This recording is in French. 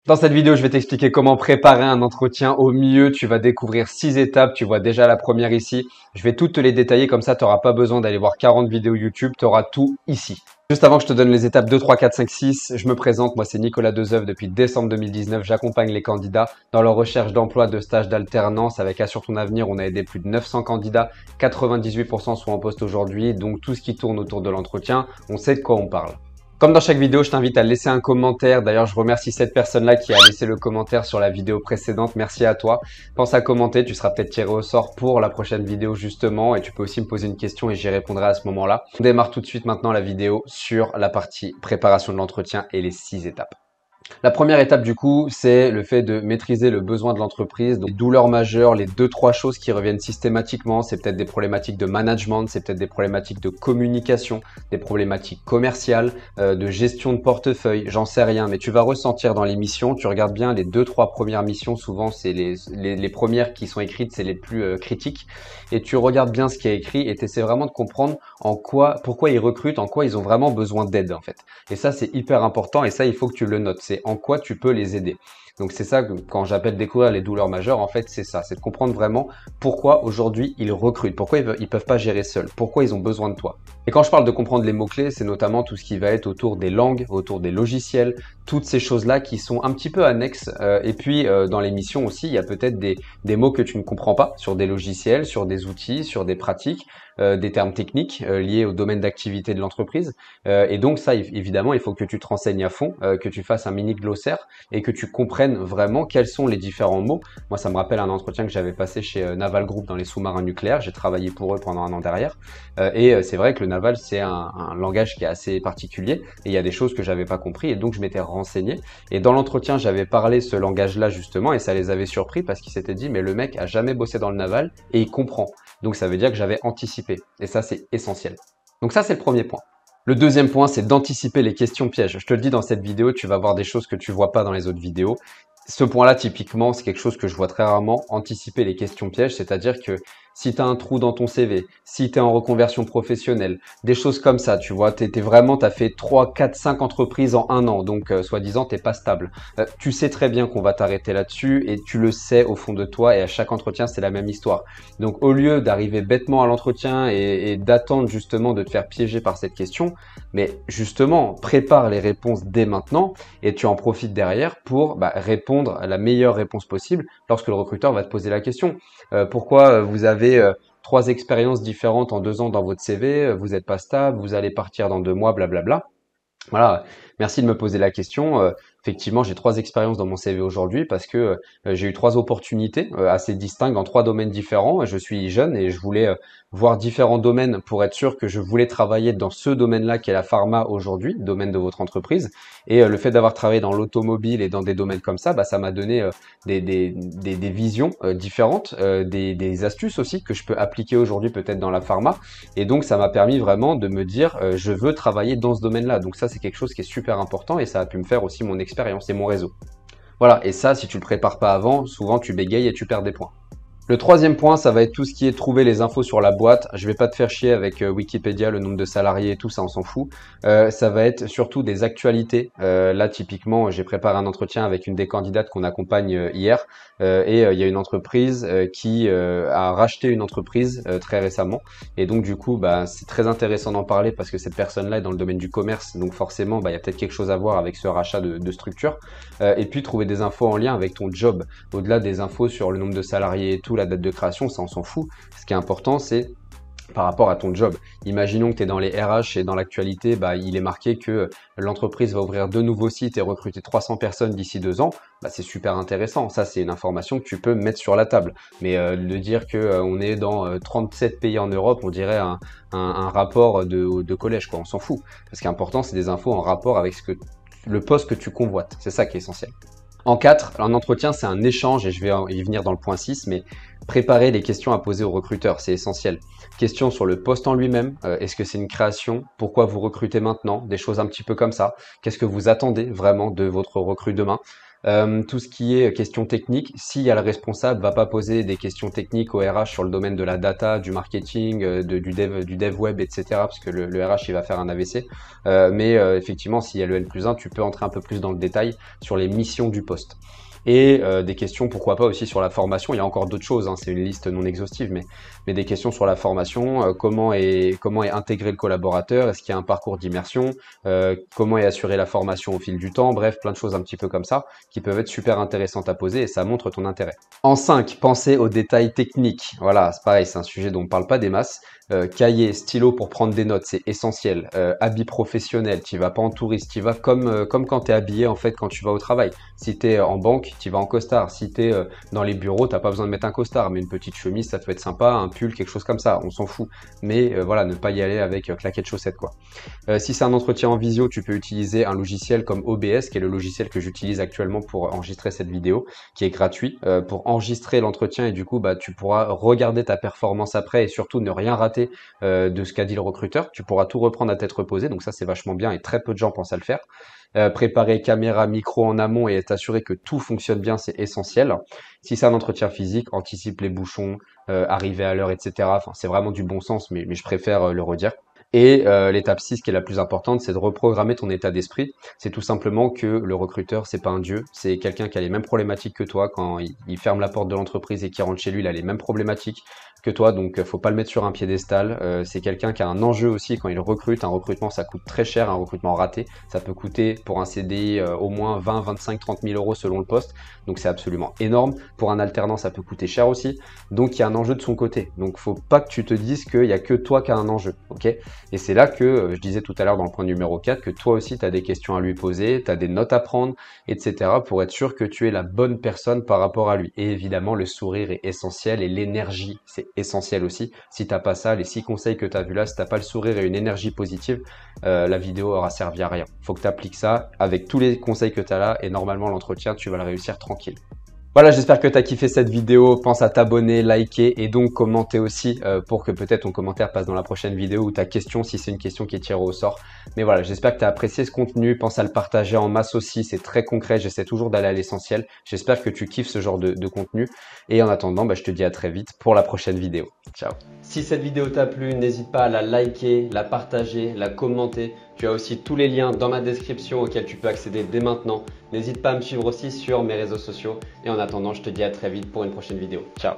Dans cette vidéo, je vais t'expliquer comment préparer un entretien au mieux. Tu vas découvrir 6 étapes. Tu vois déjà la première ici. Je vais toutes te les détailler comme ça, tu n'auras pas besoin d'aller voir 40 vidéos YouTube. Tu auras tout ici. Juste avant que je te donne les étapes 2, 3, 4, 5, 6, je me présente. Moi, c'est Nicolas Dezeuvre. Depuis décembre 2019, j'accompagne les candidats dans leur recherche d'emploi, de stage, d'alternance. Avec Assure ton avenir, on a aidé plus de 900 candidats. 98% sont en poste aujourd'hui. Donc, tout ce qui tourne autour de l'entretien, on sait de quoi on parle. Comme dans chaque vidéo, je t'invite à laisser un commentaire. D'ailleurs, je remercie cette personne-là qui a laissé le commentaire sur la vidéo précédente. Merci à toi. Pense à commenter, tu seras peut-être tiré au sort pour la prochaine vidéo justement. Et tu peux aussi me poser une question et j'y répondrai à ce moment-là. On démarre tout de suite maintenant la vidéo sur la partie préparation de l'entretien et les 6 étapes. La première étape du coup, c'est le fait de maîtriser le besoin de l'entreprise. Donc, les douleurs majeures, les 2-3 choses qui reviennent systématiquement, c'est peut-être des problématiques de management, c'est peut-être des problématiques de communication, des problématiques commerciales, de gestion de portefeuille, j'en sais rien. Mais tu vas ressentir dans les missions, tu regardes bien les 2-3 premières missions, souvent c'est les premières qui sont écrites, c'est les plus critiques. Et tu regardes bien ce qui est écrit et tu essaies vraiment de comprendre pourquoi ils recrutent, en quoi ils ont vraiment besoin d'aide en fait. Et ça, c'est hyper important et ça, il faut que tu le notes. C'est en quoi tu peux les aider. Donc c'est ça que quand j'appelle découvrir les douleurs majeures, en fait c'est ça, c'est de comprendre vraiment pourquoi aujourd'hui ils recrutent, pourquoi ils peuvent pas gérer seuls, pourquoi ils ont besoin de toi. Et quand je parle de comprendre les mots-clés, c'est notamment tout ce qui va être autour des langues, autour des logiciels, toutes ces choses-là qui sont un petit peu annexes. Et puis dans les missions aussi, il y a peut-être des mots que tu ne comprends pas sur des logiciels, sur des outils, sur des pratiques, des termes techniques liés au domaine d'activité de l'entreprise. Et donc ça, évidemment, il faut que tu te renseignes à fond, que tu fasses un mini glossaire et que tu comprennes vraiment quels sont les différents mots. Moi, ça me rappelle un entretien que j'avais passé chez Naval Group dans les sous-marins nucléaires. J'ai travaillé pour eux pendant un an derrière. Et c'est vrai que le naval, c'est un langage qui est assez particulier et il y a des choses que j'avais pas compris et donc je m'étais renseigné. Et dans l'entretien, j'avais parlé ce langage-là justement et ça les avait surpris parce qu'ils s'étaient dit mais le mec a jamais bossé dans le naval et il comprend. Donc ça veut dire que j'avais anticipé et ça, c'est essentiel. Donc ça, c'est le premier point. Le deuxième point, c'est d'anticiper les questions pièges. Je te le dis dans cette vidéo, tu vas voir des choses que tu vois pas dans les autres vidéos. Ce point-là, typiquement, c'est quelque chose que je vois très rarement, anticiper les questions pièges, c'est-à-dire que si tu as un trou dans ton CV, si tu es en reconversion professionnelle, des choses comme ça, tu vois, tu as fait 3, 4, 5 entreprises en un an, donc soi-disant, tu n'es pas stable. Tu sais très bien qu'on va t'arrêter là-dessus et tu le sais au fond de toi et à chaque entretien, c'est la même histoire. Donc au lieu d'arriver bêtement à l'entretien et d'attendre justement de te faire piéger par cette question, mais justement, prépare les réponses dès maintenant et tu en profites derrière pour répondre à la meilleure réponse possible lorsque le recruteur va te poser la question. Pourquoi vous avez 3 expériences différentes en 2 ans dans votre CV, vous n'êtes pas stable, vous allez partir dans 2 mois, blablabla. Voilà, merci de me poser la question. Effectivement, j'ai 3 expériences dans mon CV aujourd'hui parce que j'ai eu 3 opportunités assez distinctes dans 3 domaines différents. Je suis jeune et je voulais voir différents domaines pour être sûr que je voulais travailler dans ce domaine-là qui est la pharma aujourd'hui, domaine de votre entreprise. Et le fait d'avoir travaillé dans l'automobile et dans des domaines comme ça, ça m'a donné des visions différentes, des astuces aussi que je peux appliquer aujourd'hui peut-être dans la pharma. Et donc, ça m'a permis vraiment de me dire, je veux travailler dans ce domaine-là. Donc ça, c'est quelque chose qui est super important et ça a pu me faire aussi mon expérience et mon réseau. Voilà, et ça, si tu le prépares pas avant, souvent tu bégayes et tu perds des points. Le troisième point, ça va être tout ce qui est trouver les infos sur la boîte. Je vais pas te faire chier avec Wikipédia, le nombre de salariés et tout ça, on s'en fout. Ça va être surtout des actualités. Là, typiquement, j'ai préparé un entretien avec une des candidates qu'on accompagne hier. Et il y a une entreprise qui a racheté une entreprise très récemment. Et donc, du coup, c'est très intéressant d'en parler parce que cette personne-là est dans le domaine du commerce. Donc, forcément, il y a peut-être quelque chose à voir avec ce rachat de structure. Et puis, trouver des infos en lien avec ton job. Au-delà des infos sur le nombre de salariés et tout, la date de création, ça on s'en fout. Ce qui est important, c'est par rapport à ton job. Imaginons que tu es dans les RH et dans l'actualité, il est marqué que l'entreprise va ouvrir 2 nouveaux sites et recruter 300 personnes d'ici 2 ans. C'est super intéressant. Ça, c'est une information que tu peux mettre sur la table. Mais de dire que on est dans 37 pays en Europe, on dirait un rapport de collège, quoi. On s'en fout. Ce qui est important, c'est des infos en rapport avec le poste que tu convoites. C'est ça qui est essentiel. En 4, un entretien, c'est un échange, et je vais y venir dans le point 6, mais préparer les questions à poser au recruteur, c'est essentiel. Questions sur le poste en lui-même, est-ce que c'est une création? Pourquoi vous recrutez maintenant? Des choses un petit peu comme ça. Qu'est-ce que vous attendez vraiment de votre recrue demain? Tout ce qui est questions techniques, s'il y a le responsable, va pas poser des questions techniques au RH sur le domaine de la data, du marketing, du dev web, etc. Parce que le RH, il va faire un AVC. Effectivement, s'il y a le N+1, tu peux entrer un peu plus dans le détail sur les missions du poste. Et des questions, pourquoi pas aussi sur la formation. Il y a encore d'autres choses, hein, c'est une liste non exhaustive, mais des questions sur la formation, comment est intégré le collaborateur, est-ce qu'il y a un parcours d'immersion, comment est assurée la formation au fil du temps, bref, plein de choses un petit peu comme ça qui peuvent être super intéressantes à poser et ça montre ton intérêt. En 5, pensez aux détails techniques. Voilà, c'est pareil, c'est un sujet dont on ne parle pas des masses. Cahier, stylo pour prendre des notes, c'est essentiel. Habit professionnel, tu vas pas en touriste, tu vas comme quand tu es habillé en fait quand tu vas au travail. Si tu es en banque, tu vas en costard. Si tu es dans les bureaux, t'as pas besoin de mettre un costard, mais une petite chemise, ça peut être sympa, un pull, quelque chose comme ça, on s'en fout. Mais voilà, ne pas y aller avec claquettes chaussettes quoi. Si c'est un entretien en visio, tu peux utiliser un logiciel comme OBS, qui est le logiciel que j'utilise actuellement pour enregistrer cette vidéo, qui est gratuit, pour enregistrer l'entretien et du coup tu pourras regarder ta performance après et surtout ne rien rater de ce qu'a dit le recruteur. Tu pourras tout reprendre à tête reposée, donc ça c'est vachement bien et très peu de gens pensent à le faire. Préparer caméra, micro en amont et être assuré que tout fonctionne bien, c'est essentiel. Si c'est un entretien physique, anticipe les bouchons, arriver à l'heure, etc. Enfin, c'est vraiment du bon sens, mais je préfère le redire. Et l'étape 6 qui est la plus importante, c'est de reprogrammer ton état d'esprit. C'est tout simplement que le recruteur, c'est pas un dieu, c'est quelqu'un qui a les mêmes problématiques que toi. Quand il ferme la porte de l'entreprise et qu'il rentre chez lui, il a les mêmes problématiques que toi, donc faut pas le mettre sur un piédestal. C'est quelqu'un qui a un enjeu aussi quand il recrute. Un recrutement, ça coûte très cher, un recrutement raté. Ça peut coûter pour un CDI au moins 20, 25, 30 000 euros selon le poste. Donc c'est absolument énorme. Pour un alternant, ça peut coûter cher aussi. Donc il y a un enjeu de son côté. Donc faut pas que tu te dises qu'il y a que toi qui as un enjeu, ok? Et c'est là que je disais tout à l'heure dans le point numéro 4 que toi aussi tu as des questions à lui poser, tu as des notes à prendre, etc. pour être sûr que tu es la bonne personne par rapport à lui. Et évidemment, le sourire est essentiel et l'énergie, c'est essentiel aussi. Si t'as pas ça, les 6 conseils que tu as vus là, si t'as pas le sourire et une énergie positive, la vidéo aura servi à rien. Faut que tu appliques ça avec tous les conseils que tu as là et normalement l'entretien, tu vas le réussir tranquille. Voilà, j'espère que tu as kiffé cette vidéo. Pense à t'abonner, liker et donc commenter aussi pour que peut-être ton commentaire passe dans la prochaine vidéo ou ta question si c'est une question qui est tirée au sort. Mais voilà, j'espère que tu as apprécié ce contenu. Pense à le partager en masse aussi, c'est très concret. J'essaie toujours d'aller à l'essentiel. J'espère que tu kiffes ce genre de contenu. Et en attendant, je te dis à très vite pour la prochaine vidéo. Ciao. Si cette vidéo t'a plu, n'hésite pas à la liker, la partager, la commenter. Tu as aussi tous les liens dans ma description auxquels tu peux accéder dès maintenant. N'hésite pas à me suivre aussi sur mes réseaux sociaux. Et en attendant, je te dis à très vite pour une prochaine vidéo. Ciao!